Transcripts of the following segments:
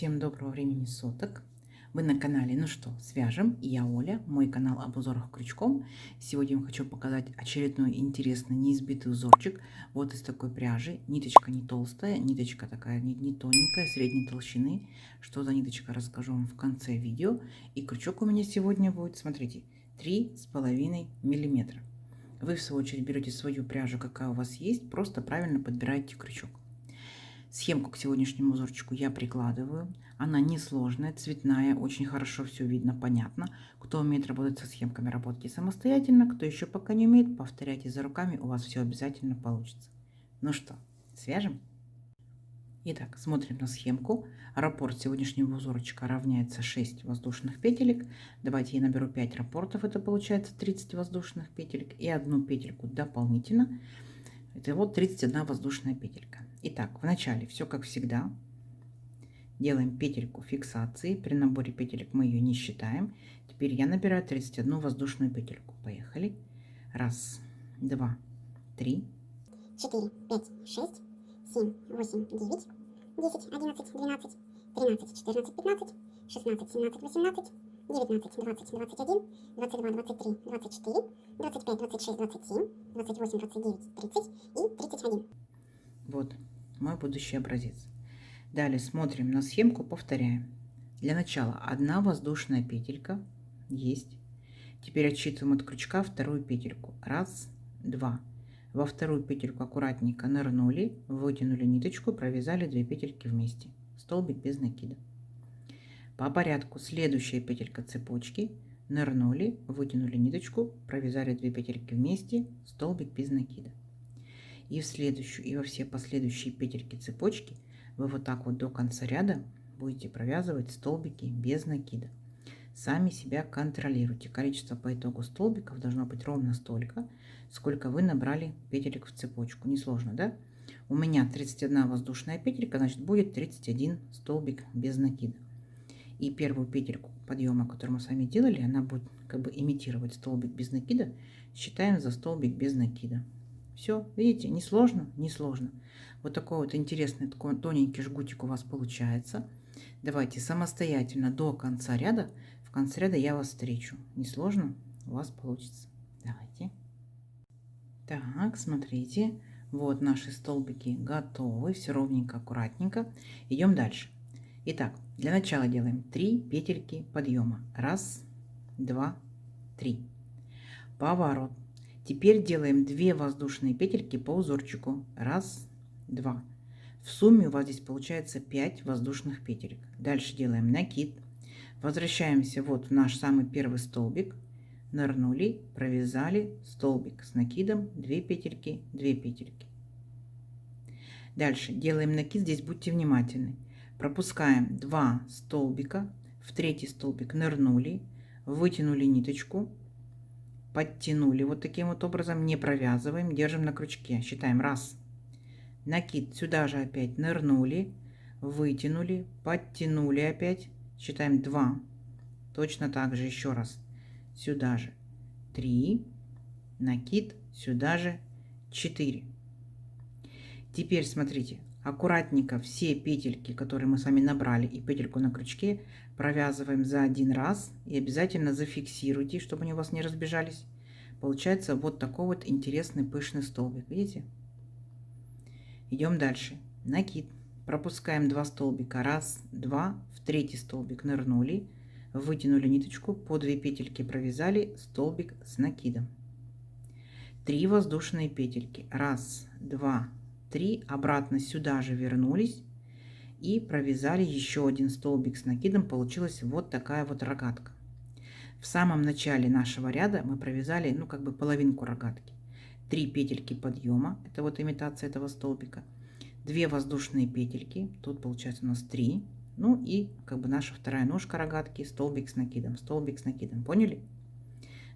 Всем доброго времени суток. Вы на канале Ну что, свяжем? И я Оля, мой канал об узорах крючком. Сегодня я вам хочу показать очередной интересный неизбитый узорчик. Вот из такой пряжи. Ниточка не толстая, ниточка такая не тоненькая, средней толщины. Что за ниточка, расскажу вам в конце видео. И крючок у меня сегодня будет, смотрите, 3,5 миллиметра. Вы в свою очередь берете свою пряжу, какая у вас есть, просто правильно подбираете крючок. Схемку к сегодняшнему узорчику я прикладываю. Она несложная, цветная, очень хорошо все видно, понятно. Кто умеет работать со схемками, работайте самостоятельно. Кто еще пока не умеет, повторяйте за руками, у вас все обязательно получится. Ну что, свяжем? Итак, смотрим на схемку. Раппорт сегодняшнего узорчика равняется 6 воздушных петелек. Давайте я наберу 5 раппортов, это получается 30 воздушных петелек. И одну петельку дополнительно. Это вот 31 воздушная петелька. Итак, в начале все как всегда. Делаем петельку фиксации. При наборе петелек мы ее не считаем. Теперь я набираю 31 воздушную петельку. Поехали. Раз, два, три, 4, 5, 6, 7, 8, 9, 10, 11, 12, 13, 14, 15, 16, 17, 18, 19, 20, 21, 22, 23, 24, 25, 26, 27, 28, 29, 30 и 31. Вот мой будущий образец. Далее смотрим на схемку, повторяем. Для начала одна воздушная петелька есть. Теперь отсчитываем от крючка вторую петельку. Раз, два. Во вторую петельку аккуратненько нырнули, вытянули ниточку, провязали 2 петельки вместе. Столбик без накида. По порядку следующая петелька цепочки. Нырнули, вытянули ниточку, провязали 2 петельки вместе, столбик без накида. И в следующую, и во все последующие петельки цепочки вы вот так вот до конца ряда будете провязывать столбики без накида. Сами себя контролируйте. Количество по итогу столбиков должно быть ровно столько, сколько вы набрали петелек в цепочку. Несложно, да? У меня 31 воздушная петелька, значит будет 31 столбик без накида. И первую петельку подъема, которую мы с вами делали, она будет как бы имитировать столбик без накида. Считаем за столбик без накида. Все, видите, несложно, несложно. Вот такой вот интересный, такой тоненький жгутик у вас получается. Давайте самостоятельно до конца ряда. В конце ряда я вас встречу. Несложно, у вас получится. Давайте. Так, смотрите. Вот наши столбики готовы. Все ровненько, аккуратненько. Идем дальше. Итак, для начала делаем 3 петельки подъема. Раз, два, три. Поворот. Теперь делаем 2 воздушные петельки по узорчику. Раз, два. В сумме у вас здесь получается 5 воздушных петелек. Дальше делаем накид. Возвращаемся вот в наш самый первый столбик. Нырнули, провязали столбик с накидом, 2 петельки, 2 петельки. Дальше делаем накид. Здесь будьте внимательны. Пропускаем 2 столбика. В третий столбик нырнули, вытянули ниточку. Подтянули вот таким вот образом, не провязываем, держим на крючке, считаем раз, накид, сюда же опять нырнули, вытянули, подтянули опять, считаем 2, точно так же еще раз, сюда же 3, накид, сюда же 4. Теперь смотрите, аккуратненько все петельки, которые мы с вами набрали, и петельку на крючке провязываем за один раз и обязательно зафиксируйте, чтобы они у вас не разбежались. Получается вот такой вот интересный пышный столбик, видите? Идем дальше. Накид. Пропускаем 2 столбика. Раз, два. В третий столбик нырнули, вытянули ниточку, по 2 петельки провязали, столбик с накидом. 3 воздушные петельки. Раз, два, 3, обратно сюда же вернулись и провязали еще один столбик с накидом. Получилась вот такая вот рогатка. В самом начале нашего ряда мы провязали, ну, как бы половинку рогатки. 3 петельки подъема, это вот имитация этого столбика. 2 воздушные петельки, тут получается у нас 3. Ну и как бы наша вторая ножка рогатки, столбик с накидом, поняли?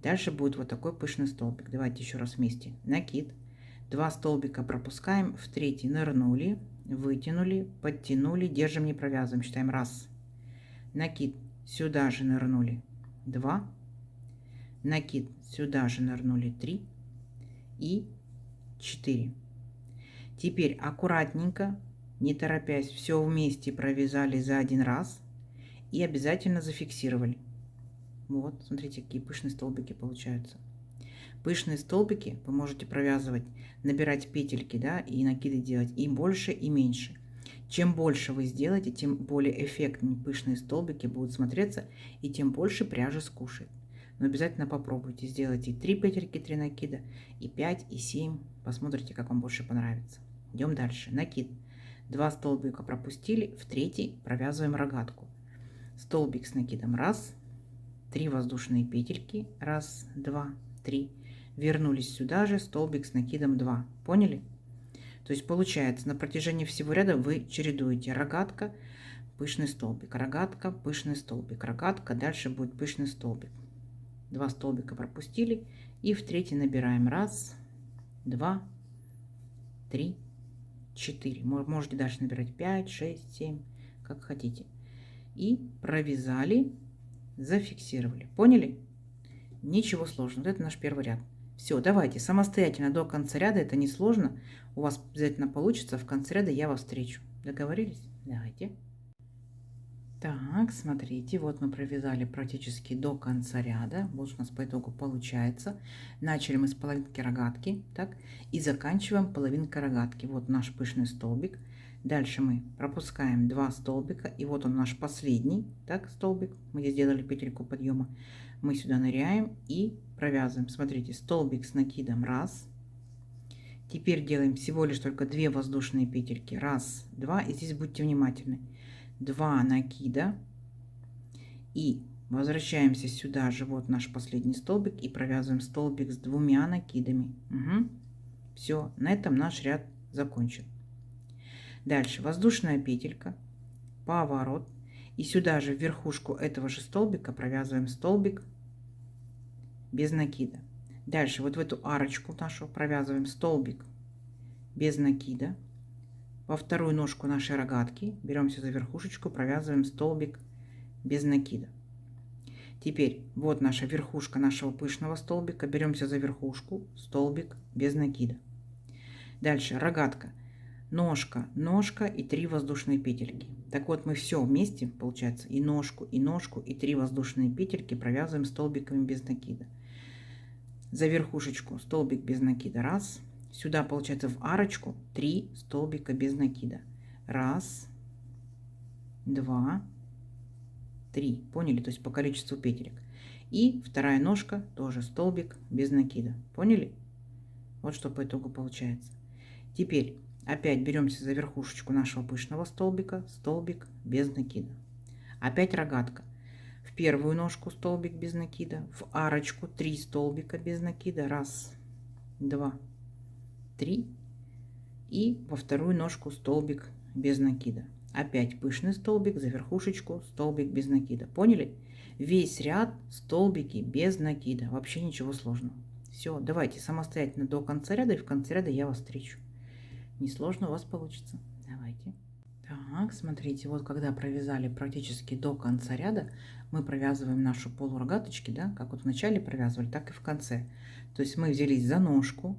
Дальше будет вот такой пышный столбик. Давайте еще раз вместе. Накид. 2 столбика пропускаем, в третий нырнули, вытянули, подтянули, держим, не провязываем, считаем раз. Накид, сюда же нырнули 2, накид, сюда же нырнули 3 и 4. Теперь аккуратненько не торопясь, все вместе провязали за один раз и обязательно зафиксировали. Вот, смотрите, какие пышные столбики получаются. Пышные столбики вы можете провязывать, набирать петельки, да, и накиды делать и больше, и меньше. Чем больше вы сделаете, тем более эффектнее пышные столбики будут смотреться, и тем больше пряжи скушает. Но обязательно попробуйте, сделайте 3 петельки, 3 накида, и 5, и 7. Посмотрите, как вам больше понравится. Идем дальше. Накид. 2 столбика пропустили, в третий провязываем рогатку. Столбик с накидом 1, 3 воздушные петельки, 1, 2, 3. Вернулись сюда же, столбик с накидом 2. Поняли? То есть получается, на протяжении всего ряда вы чередуете рогатка, пышный столбик, рогатка, пышный столбик, рогатка, дальше будет пышный столбик. 2 столбика пропустили и в третий набираем 1, 2, 3, 4. Можете дальше набирать 5, 6, 7, как хотите. И провязали, зафиксировали. Поняли? Ничего сложного. Вот это наш первый ряд. Все, давайте самостоятельно до конца ряда, это несложно. У вас обязательно получится. В конце ряда я вас встречу. Договорились? Давайте. Так, смотрите, вот мы провязали практически до конца ряда. Вот у нас по итогу получается. Начали мы с половинки рогатки, так, и заканчиваем половинкой рогатки. Вот наш пышный столбик. Дальше мы пропускаем 2 столбика, и вот он наш последний, так, столбик. Мы здесь сделали петельку подъема. Мы сюда ныряем и провязываем. Смотрите, столбик с накидом 1. Теперь делаем всего лишь только 2 воздушные петельки. 1, 2, и здесь будьте внимательны. 2 накида и возвращаемся сюда же, вот наш последний столбик, и провязываем столбик с 2 накидами. Угу. Все, на этом наш ряд закончен. Дальше воздушная петелька, поворот, и сюда же в верхушку этого же столбика провязываем столбик без накида. Дальше вот в эту арочку нашу провязываем столбик без накида. Во вторую ножку нашей рогатки беремся за верхушечку, провязываем столбик без накида. Теперь вот наша верхушка нашего пышного столбика, беремся за верхушку, столбик без накида. Дальше рогатка, ножка, ножка и 3 воздушные петельки. Так вот мы все вместе, получается, и ножку, и 3 воздушные петельки провязываем столбиками без накида. За верхушечку столбик без накида 1. Сюда, получается, в арочку 3 столбика без накида. 1, 2, 3. Поняли? То есть по количеству петелек. И вторая ножка тоже столбик без накида. Поняли? Вот что по итогу получается. Теперь опять беремся за верхушечку нашего пышного столбика, столбик без накида. Опять рогатка. В первую ножку столбик без накида, в арочку 3 столбика без накида. 1, 2, 3. И во вторую ножку столбик без накида. Опять пышный столбик, за верхушечку столбик без накида. Поняли? Весь ряд столбики без накида. Вообще ничего сложного. Все, давайте самостоятельно до конца ряда, и в конце ряда я вас встречу. Несложно у вас получится. Давайте. Так, смотрите, вот когда провязали практически до конца ряда, мы провязываем нашу полурогаточки, да, как вот в начале провязывали, так и в конце. То есть мы взялись за ножку,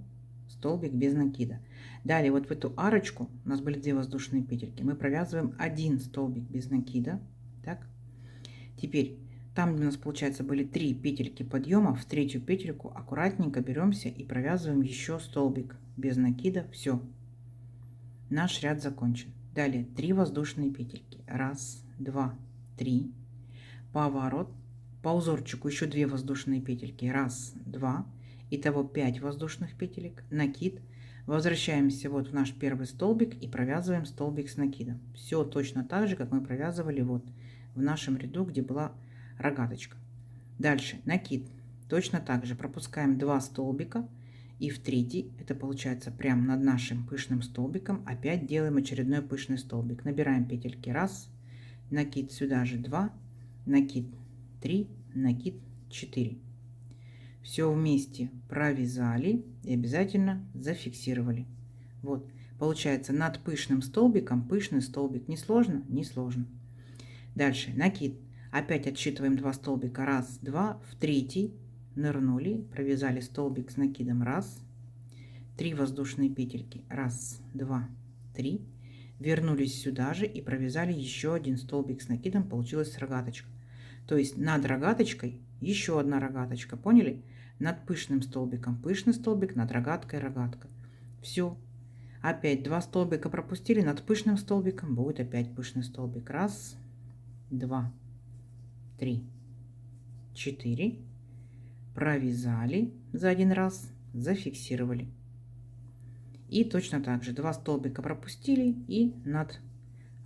столбик без накида. Далее вот в эту арочку, у нас были 2 воздушные петельки, мы провязываем 1 столбик без накида, так. Теперь там, где у нас, получается, были 3 петельки подъема, в третью петельку аккуратненько беремся и провязываем еще столбик без накида. Все, наш ряд закончен. Далее 3 воздушные петельки. 1, 2, 3. Поворот. По узорчику еще 2 воздушные петельки. 1, 2. Итого 5 воздушных петелек. Накид. Возвращаемся вот в наш первый столбик и провязываем столбик с накидом. Все точно так же, как мы провязывали вот в нашем ряду, где была рогаточка. Дальше накид. Точно так же пропускаем 2 столбика. И в третий, это получается прямо над нашим пышным столбиком, опять делаем очередной пышный столбик. Набираем петельки 1, накид сюда же 2, накид 3, накид 4. Все вместе провязали и обязательно зафиксировали. Вот, получается над пышным столбиком пышный столбик. Несложно? Несложно. Дальше накид. Опять отсчитываем 2 столбика. 1, 2, в третий. Нырнули, провязали столбик с накидом 1, 3 воздушные петельки, 1, 2, 3, вернулись сюда же и провязали еще один столбик с накидом, получилась рогаточка. То есть над рогаточкой еще одна рогаточка, поняли? Над пышным столбиком пышный столбик, над рогаткой рогатка. Все. Опять 2 столбика пропустили, над пышным столбиком будет опять пышный столбик. Раз, 2, 3, 4. Провязали за один раз, зафиксировали. И точно так же 2 столбика пропустили и над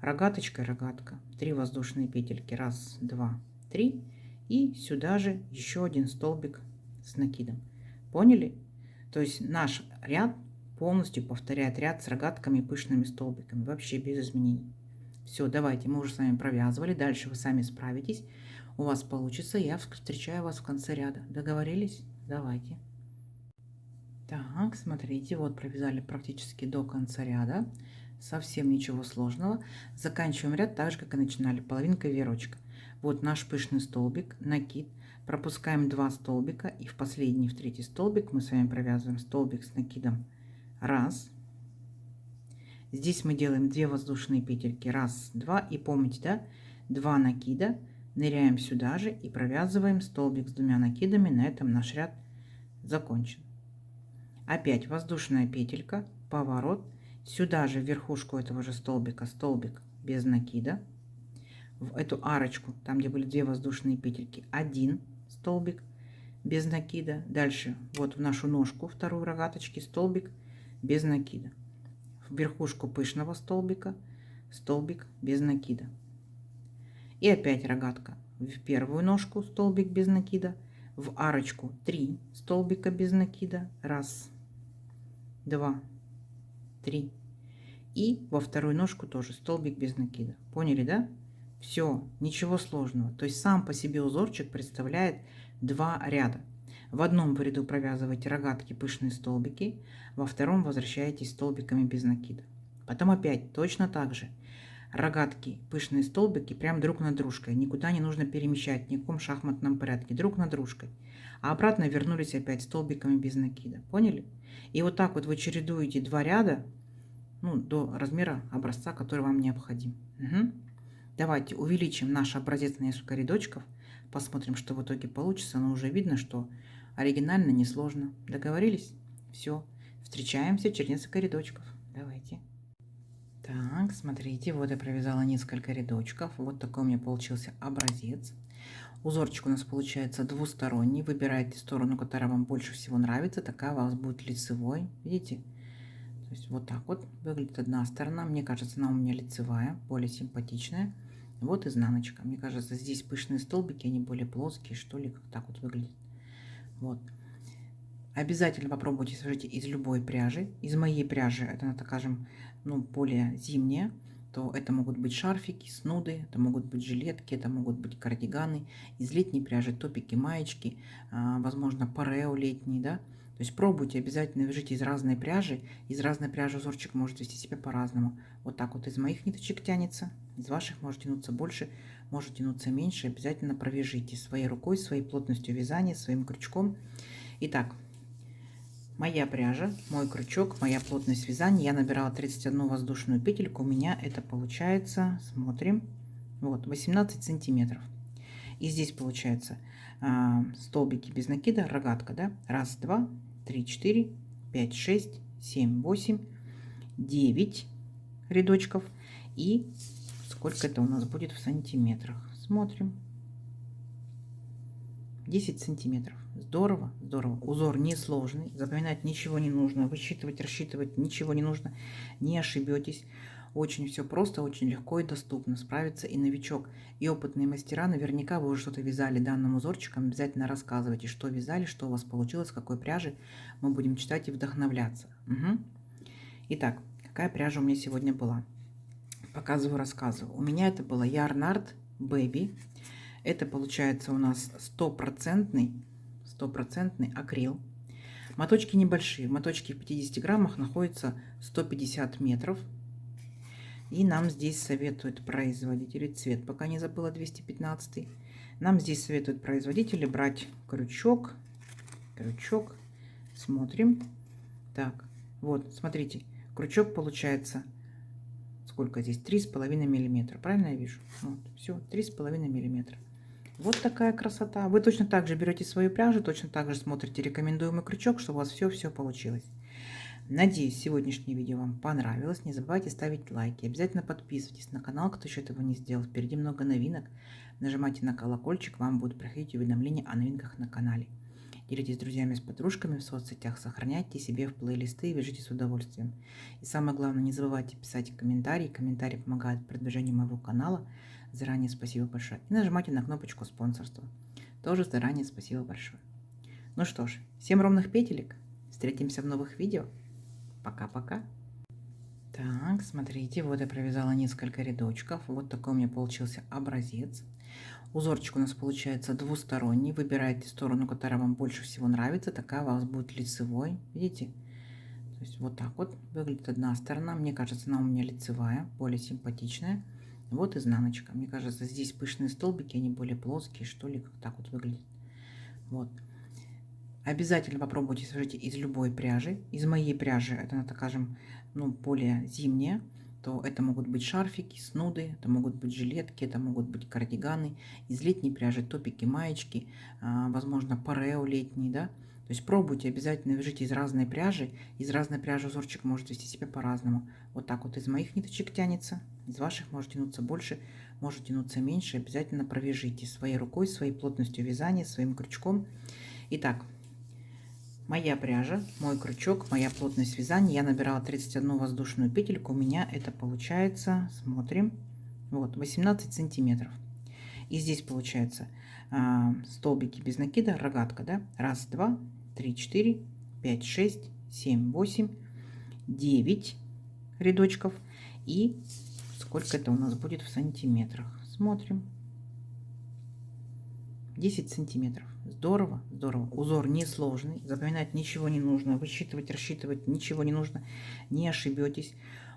рогаточкой рогатка. 3 воздушные петельки. Раз, 2, 3. И сюда же еще один столбик с накидом. Поняли? То есть наш ряд полностью повторяет ряд с рогатками и пышными столбиками. Вообще без изменений. Все, давайте, мы уже с вами провязывали. Дальше вы сами справитесь. У вас получится. Я встречаю вас в конце ряда. Договорились? Давайте. Так, смотрите, вот провязали практически до конца ряда. Совсем ничего сложного. Заканчиваем ряд так же, как и начинали. Половинка веерочка. Вот наш пышный столбик, накид. Пропускаем 2 столбика. И в последний, в третий столбик мы с вами провязываем столбик с накидом. Раз. Здесь мы делаем 2 воздушные петельки. Раз, 2. И помните, да? 2 накида. Ныряем сюда же и провязываем столбик с 2 накидами. На этом наш ряд закончен. Опять воздушная петелька, поворот. Сюда же в верхушку этого же столбика столбик без накида. В эту арочку, там где были 2 воздушные петельки, 1 столбик без накида. Дальше вот в нашу ножку, вторую рогаточки, столбик без накида. В верхушку пышного столбика столбик без накида. И опять рогатка. В первую ножку столбик без накида. В арочку 3 столбика без накида. Раз, 2, 3. И во вторую ножку тоже столбик без накида. Поняли, да? Все, ничего сложного. То есть сам по себе узорчик представляет 2 ряда. В одном ряду провязываете рогатки, пышные столбики, во втором возвращаетесь столбиками без накида. Потом опять точно так же. Рогатки, пышные столбики прям друг над дружкой. Никуда не нужно перемещать, ни в каком шахматном порядке. Друг над дружкой. А обратно вернулись опять столбиками без накида. Поняли? И вот так вот вы чередуете 2 ряда, ну, до размера образца, который вам необходим. Угу. Давайте увеличим наш образец на несколько рядочков. Посмотрим, что в итоге получится. Но уже видно, что оригинально несложно. Договорились? Все. Встречаемся через несколько рядочков. Давайте. Так, смотрите, вот я провязала несколько рядочков. Вот такой у меня получился образец. Узорчик у нас получается двусторонний. Выбирайте сторону, которая вам больше всего нравится. Такая у вас будет лицевой. Видите? То есть вот так вот выглядит одна сторона. Мне кажется, она у меня лицевая, более симпатичная. Вот изнаночка. Мне кажется, здесь пышные столбики, они более плоские, что ли, как так вот выглядит. Вот. Обязательно попробуйте свяжите из любой пряжи. Из моей пряжи, это, так скажем, ну, более зимняя, то это могут быть шарфики, снуды, это могут быть жилетки, это могут быть кардиганы. Из летней пряжи топики, маечки, возможно, парео летний, да. То есть пробуйте, обязательно вяжите из разной пряжи. Из разной пряжи узорчик может вести себя по-разному. Вот так вот из моих ниточек тянется, из ваших может тянуться больше, может тянуться меньше. Обязательно провяжите своей рукой, своей плотностью вязания, своим крючком. Итак, моя пряжа, мой крючок, моя плотность вязания. Я набирала 31 воздушную петельку. У меня это получается, смотрим, вот 18 сантиметров. И здесь получается столбики без накида, рогатка, да? Раз, 2, 3, 4, 5, 6, 7, 8, 9 рядочков. И сколько это у нас будет в сантиметрах? Смотрим. 10 сантиметров. Здорово, здорово. Узор несложный, запоминать ничего не нужно, высчитывать, рассчитывать ничего не нужно, не ошибетесь. Очень все просто, очень легко и доступно. Справится и новичок, и опытные мастера. Наверняка вы уже что-то вязали данным узорчиком. Обязательно рассказывайте, что вязали, что у вас получилось, какой пряжи. Мы будем читать и вдохновляться. Угу. Итак, какая пряжа у меня сегодня была? Показываю, рассказываю. У меня это была Yarn Baby. Это получается у нас стопроцентный акрил. Моточки небольшие. В моточке в 50 граммах находится 150 метров. И нам здесь советуют производители, цвет пока не забыла, 215. Нам здесь советуют производители брать крючок. Смотрим. Так, вот, смотрите, крючок получается сколько здесь? 3,5 миллиметра. Правильно я вижу? Вот, все, 3,5 миллиметра. Вот такая красота. Вы точно так же берете свою пряжу, точно так же смотрите рекомендуемый крючок, чтобы у вас все получилось. Надеюсь, сегодняшнее видео вам понравилось. Не забывайте ставить лайки. Обязательно подписывайтесь на канал, кто еще этого не сделал. Впереди много новинок. Нажимайте на колокольчик, вам будут приходить уведомления о новинках на канале. Делитесь с друзьями, с подружками в соцсетях, сохраняйте себе в плейлисты и вяжите с удовольствием. И самое главное, не забывайте писать комментарии. Комментарии помогают в продвижении моего канала. Заранее спасибо большое. И нажимайте на кнопочку спонсорства. Тоже заранее спасибо большое. Ну что ж, всем ровных петелек. Встретимся в новых видео. Пока-пока. Так, смотрите, вот я провязала несколько рядочков. Вот такой у меня получился образец. Узорчик у нас получается двусторонний. Выбирайте сторону, которая вам больше всего нравится. Такая у вас будет лицевой. Видите? То есть вот так вот выглядит одна сторона. Мне кажется, она у меня лицевая, более симпатичная. Вот изнаночка. Мне кажется, здесь пышные столбики, они более плоские, что ли, как так вот выглядит. Вот. Обязательно попробуйте свяжите из любой пряжи. Из моей пряжи, это, так скажем, ну, более зимняя, то это могут быть шарфики, снуды, это могут быть жилетки, это могут быть кардиганы. Из летней пряжи топики, маечки, возможно, парео летний, да. То есть пробуйте, обязательно вяжите из разной пряжи. Из разной пряжи узорчик может вести себя по-разному. Вот так вот из моих ниточек тянется, из ваших может тянуться больше, может тянуться меньше. Обязательно провяжите своей рукой, своей плотностью вязания, своим крючком. Итак, моя пряжа, мой крючок, моя плотность вязания. Я набирала 31 воздушную петельку. У меня это получается, смотрим, вот 18 сантиметров. И здесь получается столбики без накида, рогатка, да? 1, 2, 3, 4, 5, 6, 7, 8, 9 рядочков. И сколько это у нас будет в сантиметрах? Смотрим. 10 сантиметров. Здорово, здорово. Узор несложный, запоминать ничего не нужно, высчитывать, рассчитывать ничего не нужно, не ошибетесь.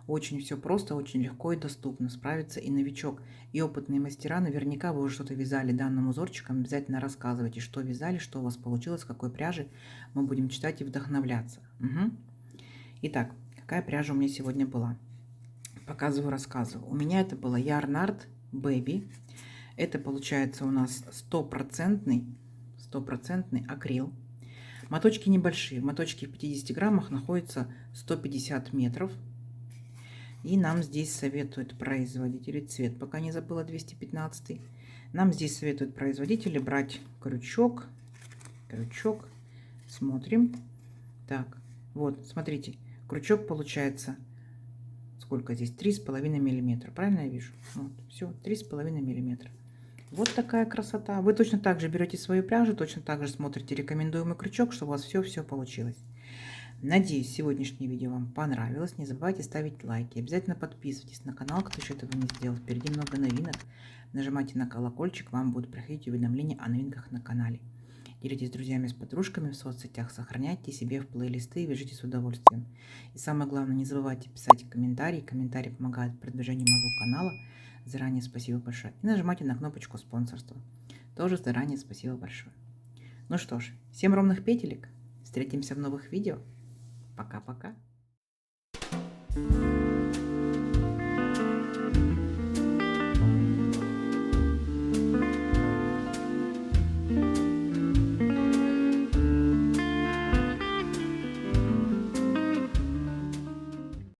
Очень все просто, очень легко и доступно. Справится и новичок, и опытные мастера. Наверняка вы уже что-то вязали данным узорчиком. Обязательно рассказывайте, что вязали, что у вас получилось, какой пряжи. Мы будем читать и вдохновляться. Угу. Итак, какая пряжа у меня сегодня была? Показываю, рассказываю. У меня это была Yarn Baby. Это получается у нас стопроцентный акрил. Моточки небольшие. Моточки в 50 граммах находятся 150 метров. И нам здесь советуют производители, цвет пока не забыла, 215. Нам здесь советуют производители брать крючок. Смотрим. Так, вот, смотрите, крючок получается, сколько здесь? 3,5 миллиметра. Правильно я вижу? Вот, все, 3,5 миллиметра. Вот такая красота. Вы точно так же берете свою пряжу, точно так же смотрите рекомендуемый крючок, чтобы у вас все получилось. Надеюсь, сегодняшнее видео вам понравилось. Не забывайте ставить лайки. Обязательно подписывайтесь на канал, кто еще этого не сделал. Впереди много новинок. Нажимайте на колокольчик, вам будут приходить уведомления о новинках на канале. Делитесь с друзьями, с подружками в соцсетях, сохраняйте себе в плейлисты и вяжите с удовольствием. И самое главное, не забывайте писать комментарии. Комментарии помогают в продвижении моего канала. Заранее спасибо большое. И нажимайте на кнопочку спонсорства. Тоже заранее спасибо большое. Ну что ж, всем ровных петелек. Встретимся в новых видео. Пока-пока.